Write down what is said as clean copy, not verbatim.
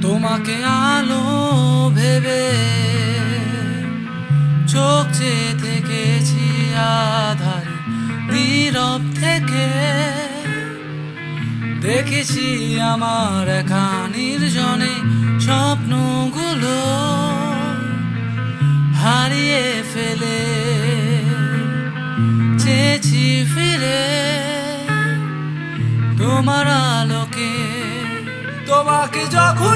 তোমাকে আলো ভেবে চোখ চেয়ে থেকেছি আধারে নীরব থেকে, দেখেছি আমার একা নির্জনে স্বপ্নগুলো হারিয়ে ফেলে, চেয়েছি ফিরে তোমার আলোকে। তোমাকে যখন